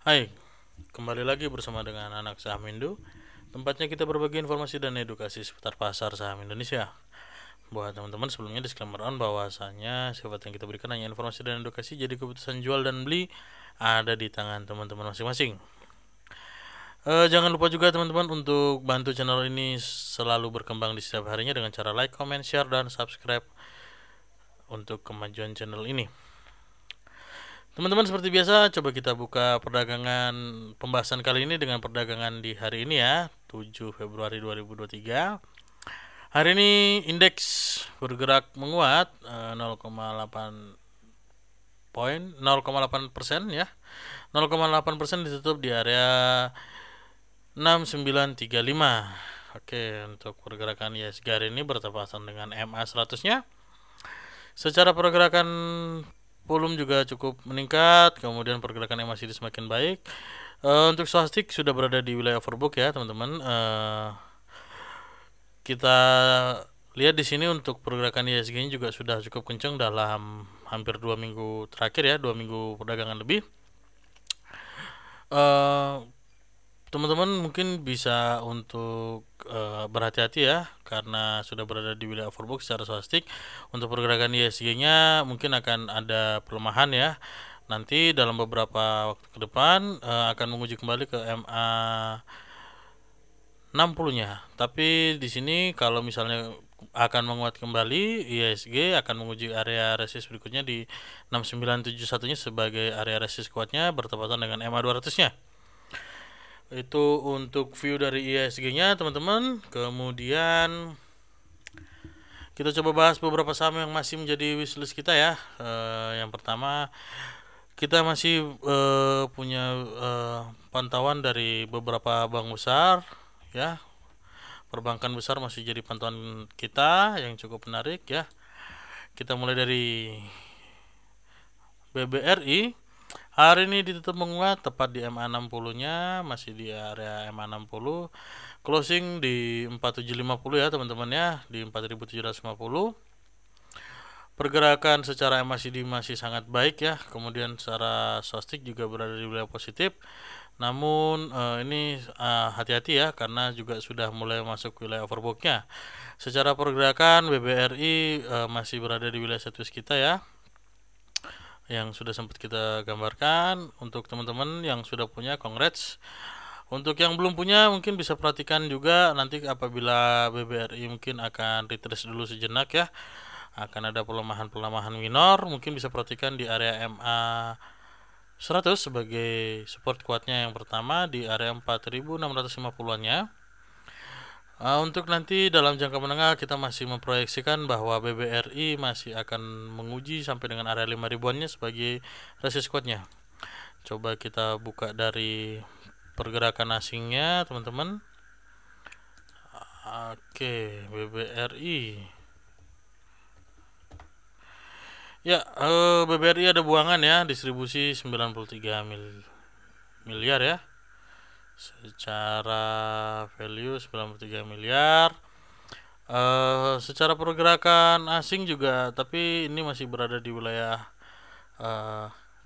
Hai, kembali lagi bersama dengan anak saham Indo. Tempatnya kita berbagi informasi dan edukasi seputar pasar saham Indonesia. Buat teman-teman, sebelumnya disclaimer on bahwasanya sifat yang kita berikan hanya informasi dan edukasi, jadi keputusan jual dan beli ada di tangan teman-teman masing-masing. Jangan lupa juga teman-teman untuk bantu channel ini selalu berkembang di setiap harinya dengan cara like, comment, share, dan subscribe untuk kemajuan channel ini. Teman-teman, seperti biasa, coba kita buka perdagangan pembahasan kali ini dengan perdagangan di hari ini ya, 7 Februari 2023. Hari ini indeks bergerak menguat 0,8% ya. 0,8% ditutup di area 6935. Oke, untuk pergerakan IHSG hari ini bertepatan dengan MA 100-nya. Secara pergerakan volume juga cukup meningkat, kemudian pergerakan MACD semakin baik. Untuk swastik sudah berada di wilayah overbook ya teman-teman. Kita lihat di sini untuk pergerakan IHSG ini juga sudah cukup kencang dalam hampir 2 minggu terakhir ya, 2 minggu perdagangan lebih. Teman-teman mungkin bisa untuk berhati-hati ya, karena sudah berada di wilayah overbook secara swastik. Untuk pergerakan IHSG-nya mungkin akan ada pelemahan ya. Nanti dalam beberapa waktu ke depan akan menguji kembali ke MA 60-nya. Tapi di sini kalau misalnya akan menguat kembali, IHSG akan menguji area resist berikutnya di 6971-nya sebagai area resist kuatnya bertepatan dengan MA 200-nya. Itu untuk view dari IHSG-nya teman-teman. Kemudian kita coba bahas beberapa saham yang masih menjadi wishlist kita ya. Yang pertama, kita masih punya pantauan dari beberapa bank besar ya. Perbankan besar masih jadi pantauan kita yang cukup menarik ya. Kita mulai dari BBRI. Hari ini ditutup menguat tepat di MA 60-nya, masih di area MA 60. Closing di 4750 ya teman-teman ya, di 4750. Pergerakan secara MACD masih sangat baik ya. Kemudian secara swastik juga berada di wilayah positif. Namun ini hati-hati ya, karena juga sudah mulai masuk wilayah overbooknya. Secara pergerakan BBRI masih berada di wilayah setlist kita ya, yang sudah sempat kita gambarkan. Untuk teman-teman yang sudah punya, congrats. Untuk yang belum punya mungkin bisa perhatikan juga nanti apabila BBRI mungkin akan retrace dulu sejenak ya, akan ada pelemahan-pelemahan minor, mungkin bisa perhatikan di area MA 100 sebagai support kuatnya yang pertama di area 4650-annya. Untuk nanti dalam jangka menengah kita masih memproyeksikan bahwa BBRI masih akan menguji sampai dengan area 5000-annya sebagai resist kuatnya. Coba kita buka dari pergerakan asingnya teman-teman. Oke, BBRI. Ya, BBRI ada buangan ya, distribusi 93 miliar ya. Secara value 93 miliar. Secara pergerakan asing juga, tapi ini masih berada di wilayah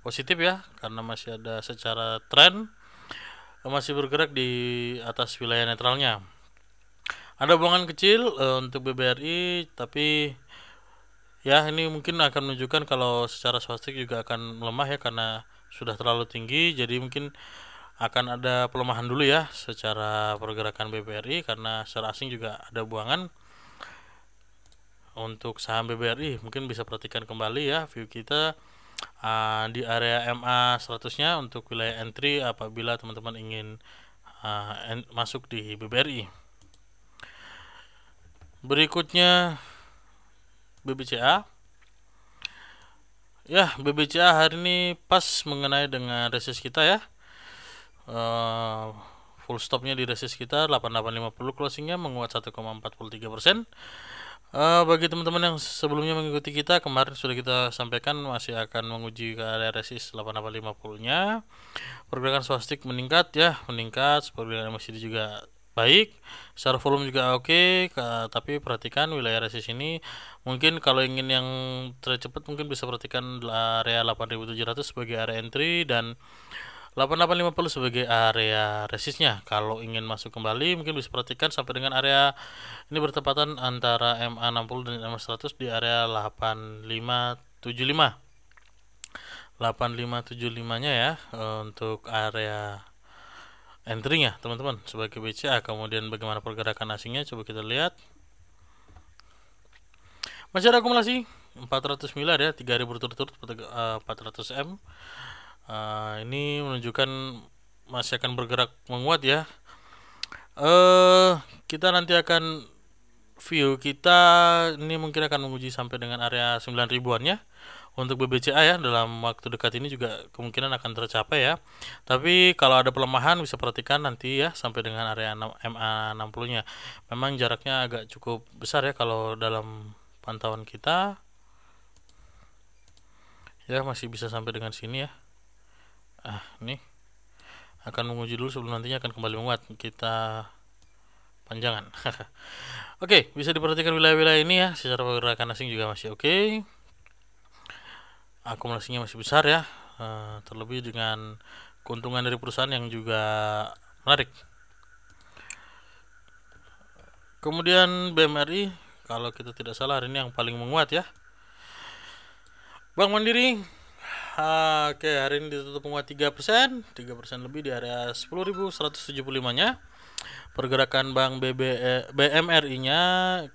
positif ya, karena masih ada secara tren masih bergerak di atas wilayah netralnya. Ada buangan kecil untuk BBRI, tapi ya ini mungkin akan menunjukkan kalau secara swastik juga akan melemah ya, karena sudah terlalu tinggi. Jadi mungkin akan ada pelemahan dulu ya secara pergerakan BBRI, karena secara asing juga ada buangan. Untuk saham BBRI mungkin bisa perhatikan kembali ya view kita di area MA 100-nya untuk wilayah entry apabila teman-teman ingin masuk di BBRI. Berikutnya BBCA. Ya, BBCA hari ini pas mengenai dengan resist kita ya. Full stopnya di resist kita 8850, closingnya menguat 1,43%. Bagi teman-teman yang sebelumnya mengikuti kita, kemarin sudah kita sampaikan masih akan menguji ke area resist 8850-nya. Pergerakan swastik meningkat ya, meningkat. Pergerakan MACD juga baik, secara volume juga oke, tapi perhatikan wilayah resist ini. Mungkin kalau ingin yang tercepat mungkin bisa perhatikan area 8700 sebagai area entry, dan 8850 sebagai area resistnya. Kalau ingin masuk kembali mungkin bisa perhatikan sampai dengan area ini bertepatan antara MA60 dan MA100 di area 8575. 8575 nya ya untuk area entry-nya teman-teman sebagai BCA. Kemudian bagaimana pergerakan asingnya coba kita lihat. Masih ada akumulasi 400 miliar ya, 3 hari berturut-turut 400 M. Ini menunjukkan masih akan bergerak menguat ya. Kita nanti akan view kita ini mungkin akan menguji sampai dengan area 9 ribuan ya. Untuk BBCA ya dalam waktu dekat ini juga kemungkinan akan tercapai ya. Tapi kalau ada pelemahan bisa perhatikan nanti ya sampai dengan area MA60 nya. Memang jaraknya agak cukup besar ya kalau dalam pantauan kita. Ya masih bisa sampai dengan sini ya. Ini akan menguji dulu sebelum nantinya akan kembali menguat. Kita panjangan. Oke, bisa diperhatikan wilayah-wilayah ini ya. Secara pergerakan asing juga masih oke. Akumulasinya masih besar ya, terlebih dengan keuntungan dari perusahaan yang juga menarik. Kemudian BMRI, kalau kita tidak salah hari ini yang paling menguat ya. Bank Mandiri, oke hari ini ditutup menguat 3% lebih di area 10.175-nya. Pergerakan Bank BMRI-nya,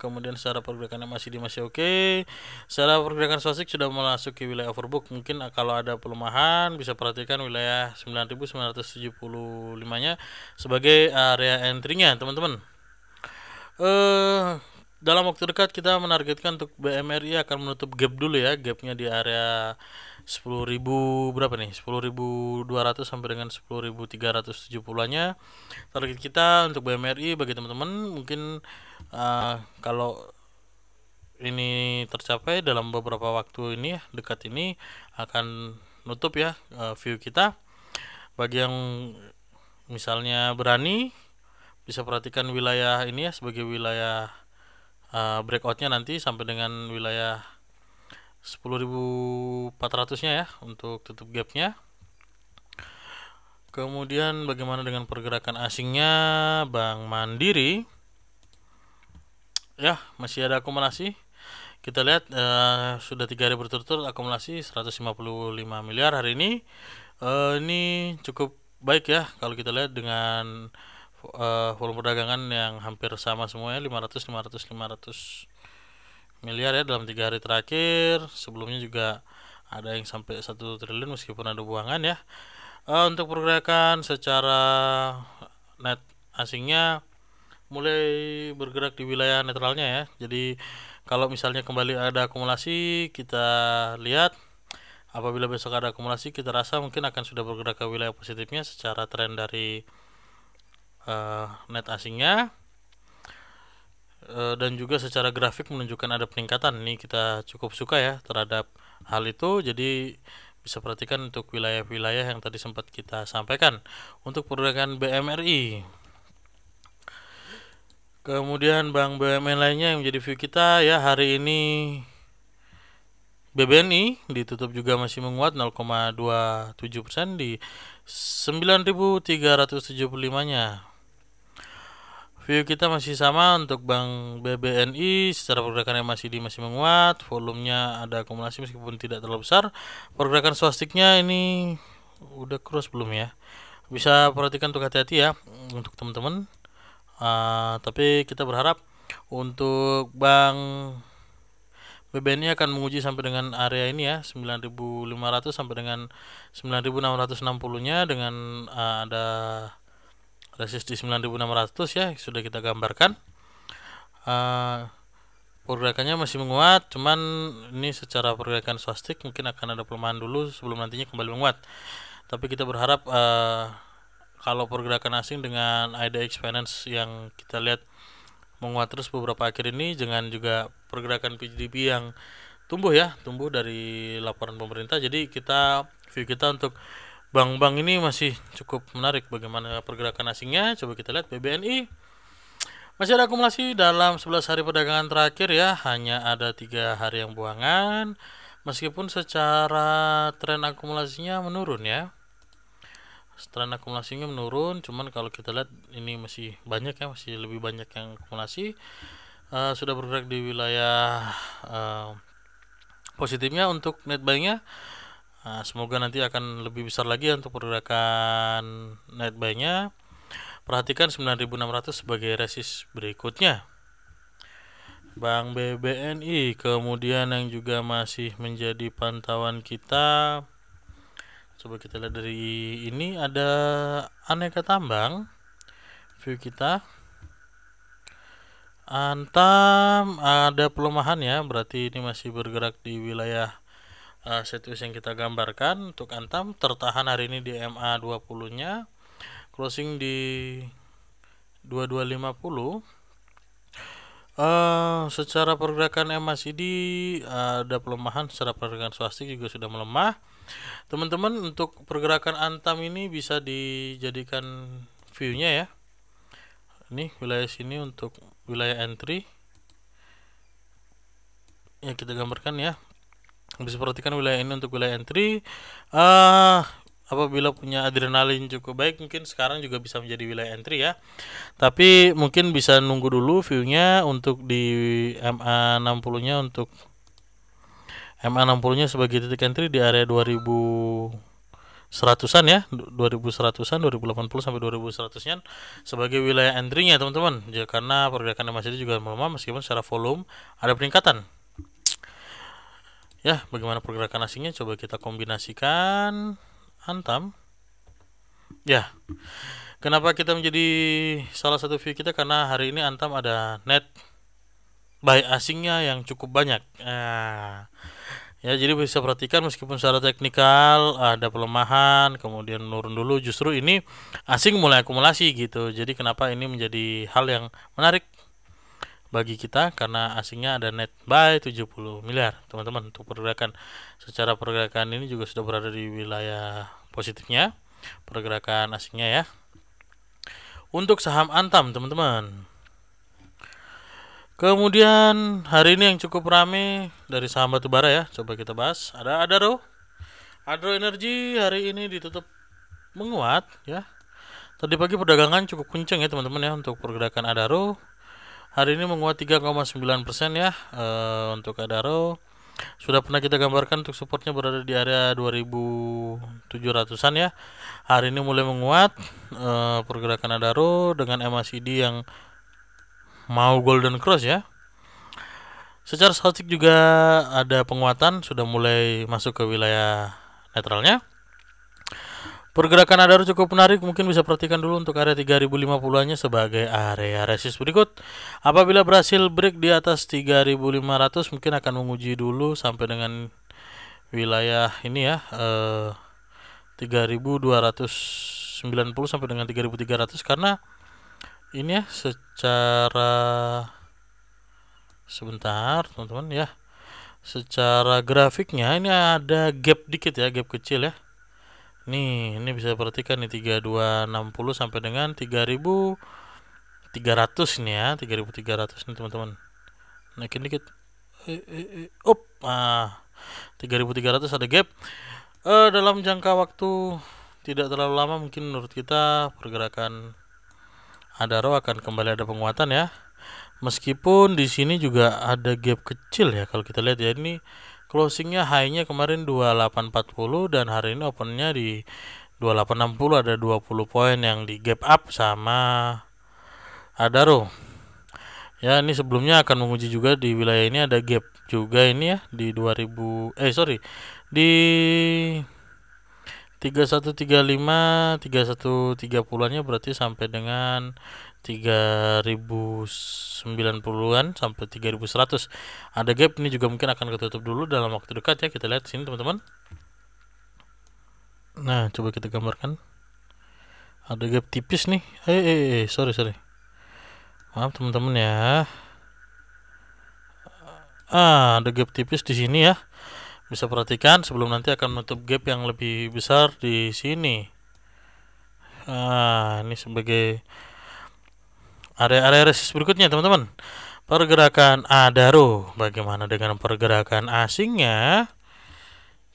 kemudian secara pergerakannya masih oke. Secara pergerakan swastik sudah memasuki wilayah overbook. Mungkin kalau ada pelemahan bisa perhatikan wilayah 9.975-nya sebagai area entry-nya, teman-teman. Dalam waktu dekat kita menargetkan untuk BMRI akan menutup gap dulu ya, gapnya di area 10.000 berapa nih, 10.200 sampai dengan 10.370-nya. Target kita untuk BMRI bagi teman-teman mungkin kalau ini tercapai dalam beberapa waktu ini ya, dekat ini akan nutup ya view kita. Bagi yang misalnya berani bisa perhatikan wilayah ini ya sebagai wilayah breakoutnya nanti sampai dengan wilayah 10.400-nya ya untuk tutup gapnya. Kemudian bagaimana dengan pergerakan asingnya Bank Mandiri ya, masih ada akumulasi. Kita lihat sudah 3 hari berturut-turut akumulasi 155 miliar hari ini. Ini cukup baik ya kalau kita lihat dengan volume perdagangan yang hampir sama semuanya 500 miliar ya dalam 3 hari terakhir. Sebelumnya juga ada yang sampai 1 triliun meskipun ada buangan ya. Untuk pergerakan secara net asingnya mulai bergerak di wilayah netralnya ya. Jadi kalau misalnya kembali ada akumulasi, kita lihat apabila besok ada akumulasi kita rasa mungkin akan sudah bergerak ke wilayah positifnya secara tren dari net asingnya. Dan juga secara grafik menunjukkan ada peningkatan. Ini kita cukup suka ya terhadap hal itu. Jadi bisa perhatikan untuk wilayah-wilayah yang tadi sempat kita sampaikan untuk pergerakan BMRI. Kemudian bank BUMN lainnya yang menjadi view kita ya hari ini BBNI ditutup juga masih menguat 0,27% di 9.375-nya. View kita masih sama untuk Bank BBNI, secara pergerakannya masih menguat, volumenya ada akumulasi meskipun tidak terlalu besar. Pergerakan swastiknya ini udah cross belum ya? Bisa perhatikan untuk hati-hati ya untuk teman-teman. Tapi kita berharap untuk Bank BBNI akan menguji sampai dengan area ini ya 9.500 sampai dengan 9.660-nya dengan ada resist di 9.600 ya sudah kita gambarkan. Pergerakannya masih menguat, cuman ini secara pergerakan swastik mungkin akan ada pelemahan dulu sebelum nantinya kembali menguat. Tapi kita berharap kalau pergerakan asing dengan IDX Finance yang kita lihat menguat terus beberapa akhir ini, dengan juga pergerakan PGDP yang tumbuh dari laporan pemerintah. Jadi view kita untuk bank-bank ini masih cukup menarik. Bagaimana pergerakan asingnya? Coba kita lihat BBNI. Masih ada akumulasi dalam 11 hari perdagangan terakhir ya. Hanya ada 3 hari yang buangan. Meskipun secara tren akumulasinya menurun ya. tren akumulasinya menurun, cuman kalau kita lihat ini masih banyak ya, masih lebih banyak yang akumulasi. Sudah bergerak di wilayah positifnya untuk net buy-nya. Semoga nanti akan lebih besar lagi untuk pergerakan net buy-nya. Perhatikan 9.600 sebagai resist berikutnya. Bank BBNI kemudian yang juga masih menjadi pantauan kita. Coba kita lihat dari ini, ada Aneka Tambang. View kita Antam ada pelemahan ya, berarti ini masih bergerak di wilayah situs yang kita gambarkan. Untuk Antam tertahan hari ini di MA 20 nya, closing di 2250. Secara pergerakan MACD ada pelemahan, secara pergerakan swastik juga sudah melemah. Teman-teman, untuk pergerakan Antam ini bisa dijadikan view-nya ya. Ini wilayah sini untuk wilayah entry. Ya, kita gambarkan ya. Bisa perhatikan wilayah ini untuk wilayah entry. Apabila punya adrenalin cukup baik, mungkin sekarang juga bisa menjadi wilayah entry ya. Tapi mungkin bisa nunggu dulu view-nya untuk di MA 60-nya, untuk MA 60-nya sebagai titik entry di area 2100-an ya, 2100-an, 2080 sampai 2100-an sebagai wilayah entry-nya teman-teman. Ya, karena pergerakan MACD juga melemah meskipun secara volume ada peningkatan. Ya, bagaimana pergerakan asingnya? Coba kita kombinasikan Antam. Ya, kenapa kita menjadi salah satu view kita? Karena hari ini Antam ada net buy asingnya yang cukup banyak. Ya, jadi bisa perhatikan meskipun secara teknikal ada pelemahan, kemudian menurun dulu, justru ini asing mulai akumulasi gitu. Jadi kenapa ini menjadi hal yang menarik bagi kita? Karena asingnya ada net buy 70 miliar teman-teman. Untuk pergerakan, secara pergerakan ini juga sudah berada di wilayah positifnya pergerakan asingnya ya. Untuk saham Antam teman-teman, kemudian hari ini yang cukup rame dari saham batubara ya, coba kita bahas. Ada Adaro. Adaro Energi hari ini ditutup menguat ya. Tadi pagi perdagangan cukup kencang ya teman-teman ya. Untuk pergerakan Adaro hari ini menguat 3,9% ya. Untuk Adaro sudah pernah kita gambarkan untuk supportnya berada di area 2700-an ya. Hari ini mulai menguat. Pergerakan Adaro dengan MACD yang mau golden cross ya. Secara statistik juga ada penguatan, sudah mulai masuk ke wilayah netralnya. Pergerakan Adaro cukup menarik, mungkin bisa perhatikan dulu untuk area 3050-nya sebagai area resist berikut. Apabila berhasil break di atas 3500, mungkin akan menguji dulu sampai dengan wilayah ini ya, 3290 sampai dengan 3300, karena ini ya secara sebentar teman-teman ya, secara grafiknya ini ada gap dikit ya, gap kecil ya. Nih, ini bisa perhatikan nih 3260 sampai dengan 3300 nih ya, 3300 nih teman-teman. Naikin dikit. 3300 ada gap. Dalam jangka waktu tidak terlalu lama, mungkin menurut kita pergerakan Adaro akan kembali ada penguatan ya. Meskipun di sini juga ada gap kecil ya, kalau kita lihat ya, ini closingnya high-nya kemarin 2840 dan hari ini opennya di 2860, ada 20 poin yang di gap up sama Adaro. Ya, ini sebelumnya akan menguji juga di wilayah ini, ada gap juga ini ya di di 3135, 3130-nya berarti sampai dengan 3090-an sampai 3100. Ada gap, ini juga mungkin akan ketutup dulu dalam waktu dekat ya. Kita lihat sini teman-teman. Nah, coba kita gambarkan. Ada gap tipis nih. Sorry. Maaf teman-teman ya. Ada gap tipis di sini ya. Bisa perhatikan sebelum nanti akan menutup gap yang lebih besar di sini. Ini sebagai area resist berikutnya teman-teman. Pergerakan Adaro, bagaimana dengan pergerakan asingnya?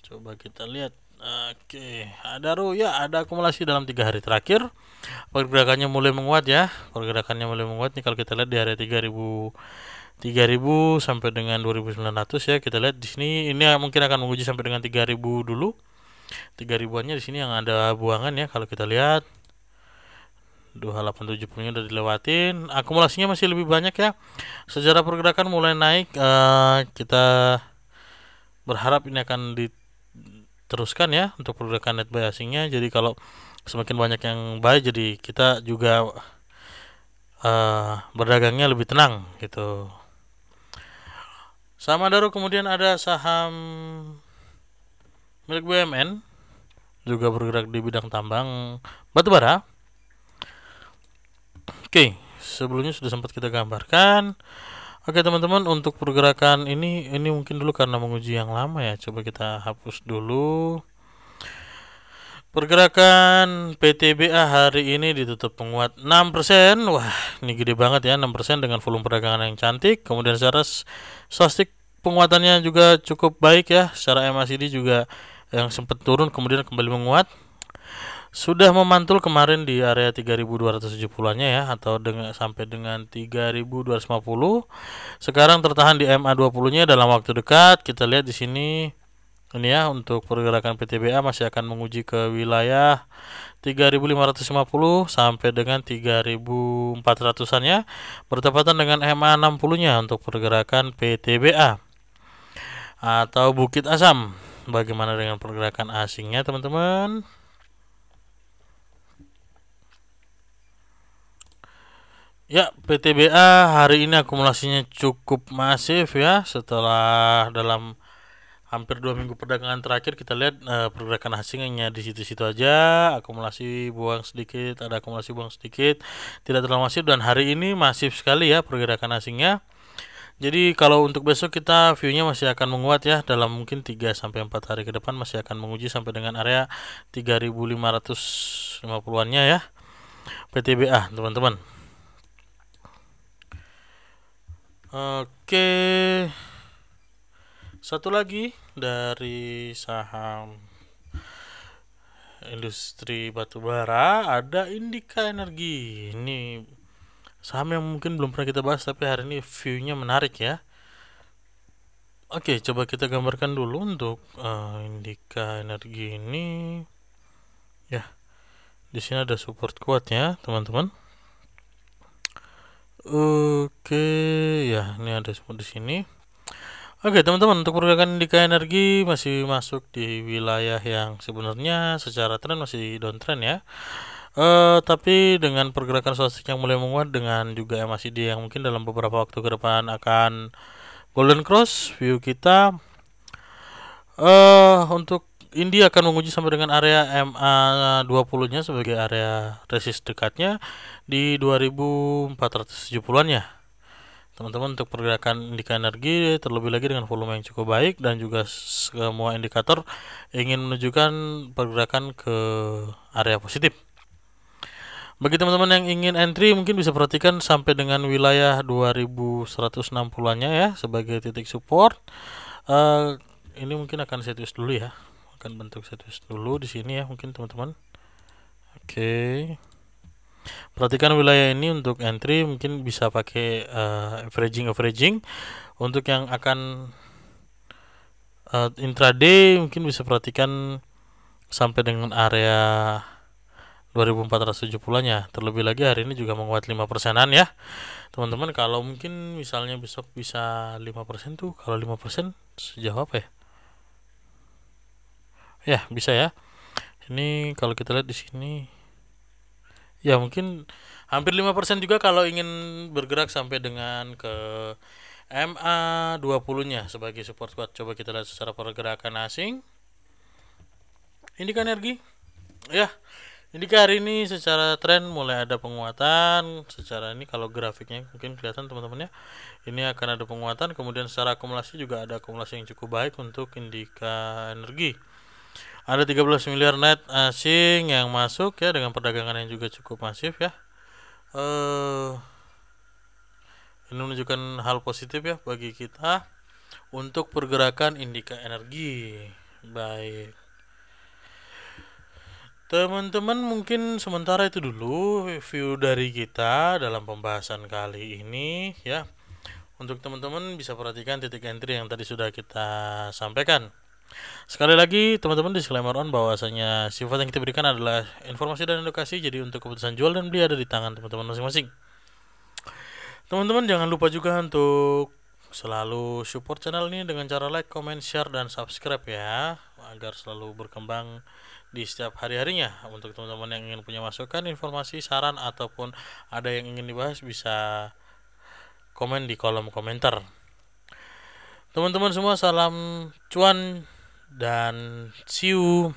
Coba kita lihat Oke, ada akumulasi dalam 3 hari terakhir. Pergerakannya mulai menguat ya. Pergerakannya mulai menguat nih kalau kita lihat di area 3000 sampai dengan 2900 ya. Kita lihat di sini ini mungkin akan menguji sampai dengan 3000 dulu. 3000-annya di sini yang ada buangan ya kalau kita lihat. 2870 nya udah dilewatin, akumulasinya masih lebih banyak ya. Sejarah pergerakan mulai naik, kita berharap ini akan diteruskan ya untuk pergerakan net buy asingnya. Jadi kalau semakin banyak yang buy, jadi kita juga berdagangnya lebih tenang gitu. Sama Daru, kemudian ada saham milik BUMN juga bergerak di bidang tambang batubara. Oke, sebelumnya sudah sempat kita gambarkan. Oke teman-teman, untuk pergerakan ini mungkin dulu karena menguji yang lama ya. Coba kita hapus dulu. Pergerakan PTBA hari ini ditutup menguat 6%. Wah, ini gede banget ya, 6% dengan volume perdagangan yang cantik. Kemudian secara swastik penguatannya juga cukup baik ya. Secara MACD juga yang sempat turun kemudian kembali menguat. Sudah memantul kemarin di area 3270-nya ya, atau sampai dengan 3250. Sekarang tertahan di MA20-nya dalam waktu dekat. Kita lihat di sini ini ya, untuk pergerakan PTBA masih akan menguji ke wilayah 3550 sampai dengan 3400-an ya, bertepatan dengan MA60-nya untuk pergerakan PTBA atau Bukit Asam. Bagaimana dengan pergerakan asingnya teman-teman? Ya, PTBA hari ini akumulasinya cukup masif ya. Setelah dalam hampir 2 minggu perdagangan terakhir kita lihat pergerakan asingnya di situ-situ aja. Akumulasi buang sedikit, ada akumulasi buang sedikit, tidak terlalu masif. Dan hari ini masif sekali ya pergerakan asingnya. Jadi kalau untuk besok kita view-nya masih akan menguat ya, dalam mungkin 3-4 hari ke depan masih akan menguji sampai dengan area 3550-annya ya PTBA teman-teman. Oke, satu lagi dari saham industri batubara ada Indika Energi. Ini saham yang mungkin belum pernah kita bahas, tapi hari ini view-nya menarik ya. Oke, coba kita gambarkan dulu untuk Indika Energi ini. Ya, di sini ada support kuatnya teman-teman. Oke, ya ini ada semua di sini. Oke teman-teman, untuk pergerakan Indika Energi masih masuk di wilayah yang sebenarnya secara tren masih downtrend ya. Tapi dengan pergerakan swastik yang mulai menguat dengan juga MACD yang mungkin dalam beberapa waktu ke depan akan golden cross, view kita untuk India akan menguji sampai dengan area MA20-nya sebagai area resist dekatnya di 2470-an ya. Teman-teman, untuk pergerakan Indika Energi terlebih lagi dengan volume yang cukup baik dan juga semua indikator ingin menunjukkan pergerakan ke area positif. Bagi teman-teman yang ingin entry mungkin bisa perhatikan sampai dengan wilayah 2160-annya ya sebagai titik support. Ini mungkin akan saya tulis dulu ya, akan bentuk saya tulis dulu di sini ya mungkin teman-teman. Oke. Perhatikan wilayah ini untuk entry mungkin bisa pakai averaging. Untuk yang akan intraday mungkin bisa perhatikan sampai dengan area 2470-nya. Terlebih lagi hari ini juga menguat 5%-an ya teman-teman. Kalau mungkin misalnya besok bisa 5% tuh, kalau 5% sejauh apa ya? Ya, bisa ya. Ini kalau kita lihat di sini ya mungkin hampir 5% juga kalau ingin bergerak sampai dengan ke MA20-nya sebagai support kuat. Coba kita lihat secara pergerakan asing. Indika Energi. Ya, Indika hari ini secara tren mulai ada penguatan. Secara ini kalau grafiknya mungkin kelihatan teman-teman ya. Ini akan ada penguatan, kemudian secara akumulasi juga ada akumulasi yang cukup baik untuk Indika Energi. Ada 13 miliar net asing yang masuk ya dengan perdagangan yang juga cukup masif ya. Ini menunjukkan hal positif ya bagi kita untuk pergerakan Indika Energi. Baik. Teman-teman, mungkin sementara itu dulu review dari kita dalam pembahasan kali ini ya. Untuk teman-teman bisa perhatikan titik entry yang tadi sudah kita sampaikan. Sekali lagi teman-teman, disclaimer on bahwasanya sifat yang kita berikan adalah informasi dan edukasi, jadi untuk keputusan jual dan beli ada di tangan teman-teman masing-masing. Teman-teman jangan lupa juga untuk selalu support channel ini dengan cara like, comment, share, dan subscribe ya, agar selalu berkembang di setiap hari-harinya. Untuk teman-teman yang ingin punya masukan, informasi, saran, ataupun ada yang ingin dibahas, bisa komen di kolom komentar. Teman-teman semua, salam cuan dan see you.